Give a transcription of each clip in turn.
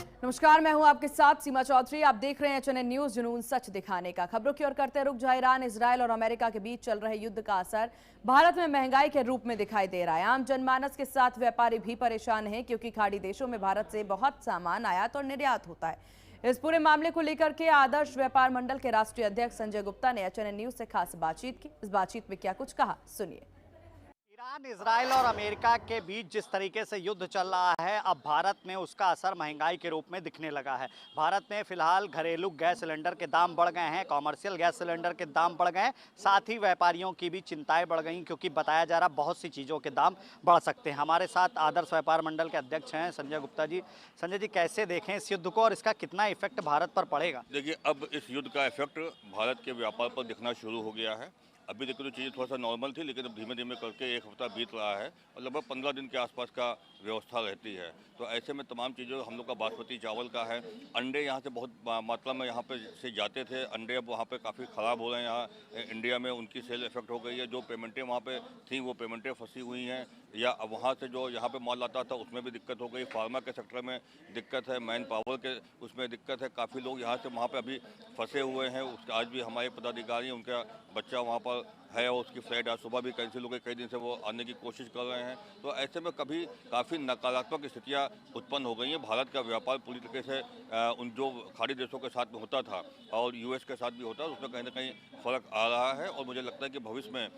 नमस्कार, मैं हूं आपके साथ सीमा चौधरी। आप देख रहे हैं एचएनएन न्यूज, जुनून सच दिखाने का। खबरों की ओर करते रुक जाए। ईरान, इजरायल और अमेरिका के बीच चल रहे युद्ध का असर भारत में महंगाई के रूप में दिखाई दे रहा है। आम जनमानस के साथ व्यापारी भी परेशान हैं, क्योंकि खाड़ी देशों में भारत से बहुत सामान आयात और निर्यात होता है। इस पूरे मामले को लेकर के आदर्श व्यापार मंडल के राष्ट्रीय अध्यक्ष संजय गुप्ता ने एचएनएन न्यूज से खास बातचीत की। इस बातचीत में क्या कुछ कहा, सुनिए। ईरान, इजरायल और अमेरिका के बीच जिस तरीके से युद्ध चल रहा है, अब भारत में उसका असर महंगाई के रूप में दिखने लगा है। भारत में फिलहाल घरेलू गैस सिलेंडर के दाम बढ़ गए हैं, कॉमर्शियल गैस सिलेंडर के दाम बढ़ गए हैं, साथ ही व्यापारियों की भी चिंताएं बढ़ गई, क्योंकि बताया जा रहा बहुत सी चीज़ों के दाम बढ़ सकते हैं। हमारे साथ आदर्श व्यापार मंडल के अध्यक्ष हैं संजय गुप्ता जी। संजय जी, कैसे देखें इस युद्ध को और इसका कितना इफेक्ट भारत पर पड़ेगा? देखिए, अब इस युद्ध का इफेक्ट भारत के व्यापार पर दिखना शुरू हो गया है। अभी देखो तो चीज़ें थोड़ा सा नॉर्मल थी, लेकिन अब धीमे धीमे करके एक हफ्ता बीत रहा है और लगभग 15 दिन के आसपास का व्यवस्था रहती है। तो ऐसे में तमाम चीज़ों हम लोग का बासमती चावल का है, अंडे यहाँ से बहुत मात्रा में यहाँ पे से जाते थे, अंडे अब वहाँ पे काफ़ी ख़राब हो रहे हैं। यहाँ इंडिया में उनकी सेल इफेक्ट हो गई है। जो पेमेंटें वहाँ पे थी वो पेमेंटें फंसी हुई हैं, या वहाँ से जो यहाँ पे माल आता था उसमें भी दिक्कत हो गई। फार्मा के सेक्टर में दिक्कत है, मैन पावर के उसमें दिक्कत है। काफ़ी लोग यहाँ से वहाँ पे अभी फंसे हुए हैं। आज भी हमारे पदाधिकारी, उनका बच्चा वहाँ पर है और उसकी फ्लाइट आज सुबह भी कैंसिल हो गई। कई दिन से वो आने की कोशिश कर रहे हैं। तो ऐसे में कभी काफ़ी नकारात्मक स्थितियाँ उत्पन्न हो गई हैं। भारत का व्यापार पूरी तरीके से उन जो खाड़ी देशों के साथ में होता था और यूएस के साथ भी होता है, उसमें कहीं ना कहीं फ़र्क आ रहा है। और मुझे लगता है कि भविष्य में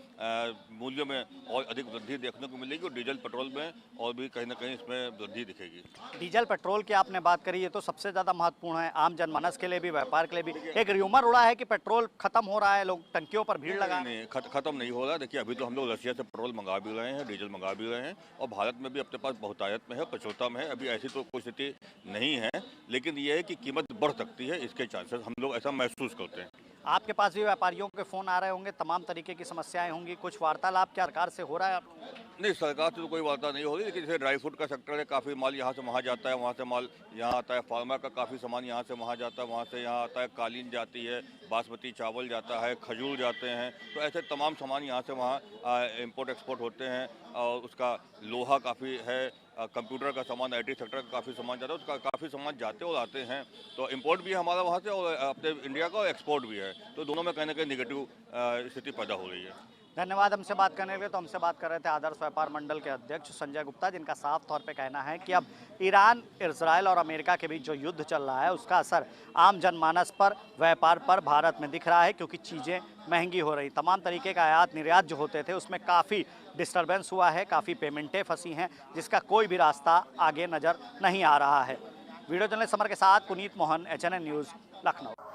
मूल्यों में और अधिक वृद्धि देखने को मिलेगी और डीजल पेट्रोल में और भी कहीं ना कहीं इसमें वृद्धि दिखेगी। डीजल पेट्रोल की आपने बात करी, ये तो सबसे ज़्यादा महत्वपूर्ण है आम जनमानस के लिए भी, व्यापार के लिए भी। एक र्यूमर उड़ा है कि पेट्रोल खत्म हो रहा है, लोग टंकियों पर भीड़ लगा। नहीं, खत्म नहीं हो रहा। देखिए, अभी तो हम लोग रशिया से पेट्रोल मंगा भी रहे हैं, डीजल मंगा भी रहे हैं और भारत में भी अपने पास बहुतायत में है, प्रचुरता में है। अभी ऐसी तो कोई स्थिति नहीं है, लेकिन ये है कि कीमत बढ़ सकती है, इसके चांसेस हम लोग ऐसा महसूस करते हैं। आपके पास भी व्यापारियों के फ़ोन आ रहे होंगे, तमाम तरीके की समस्याएं होंगी, कुछ वार्तालाप क्या सरकार से हो रहा है? नहीं, सरकार से तो कोई वार्ता नहीं हो रही, लेकिन जैसे ड्राई फ्रूट का सेक्टर है, काफ़ी माल यहाँ से वहाँ जाता है, वहाँ से माल यहाँ आता है। फार्मा का काफ़ी सामान यहाँ से वहाँ जाता है, वहाँ से यहाँ आता है। कालीन जाती है, बासमती चावल जाता है, खजूर जाते हैं। तो ऐसे तमाम सामान यहाँ से वहाँ इम्पोर्ट एक्सपोर्ट होते हैं। और उसका लोहा काफ़ी है, कंप्यूटर का सामान, आईटी सेक्टर का काफ़ी सामान जाता है, उसका काफ़ी सामान जाते और आते हैं। तो इंपोर्ट भी है हमारा वहाँ से और अपने इंडिया का, और एक्सपोर्ट भी है। तो दोनों में कहीं ना कहीं निगेटिव स्थिति पैदा हो रही है। धन्यवाद हमसे बात करने के लिए। तो हमसे बात कर रहे थे आदर्श व्यापार मंडल के अध्यक्ष संजय गुप्ता, जिनका साफ तौर पे कहना है कि अब ईरान, इजरायल और अमेरिका के बीच जो युद्ध चल रहा है, उसका असर आम जनमानस पर, व्यापार पर भारत में दिख रहा है, क्योंकि चीज़ें महंगी हो रही। तमाम तरीके का आयात निर्यात जो होते थे उसमें काफ़ी डिस्टर्बेंस हुआ है, काफ़ी पेमेंटें फंसी हैं, जिसका कोई भी रास्ता आगे नज़र नहीं आ रहा है। वीडियो जर्नलिस्ट समर के साथ पुनीत मोहन, एचएनएन न्यूज़, लखनऊ।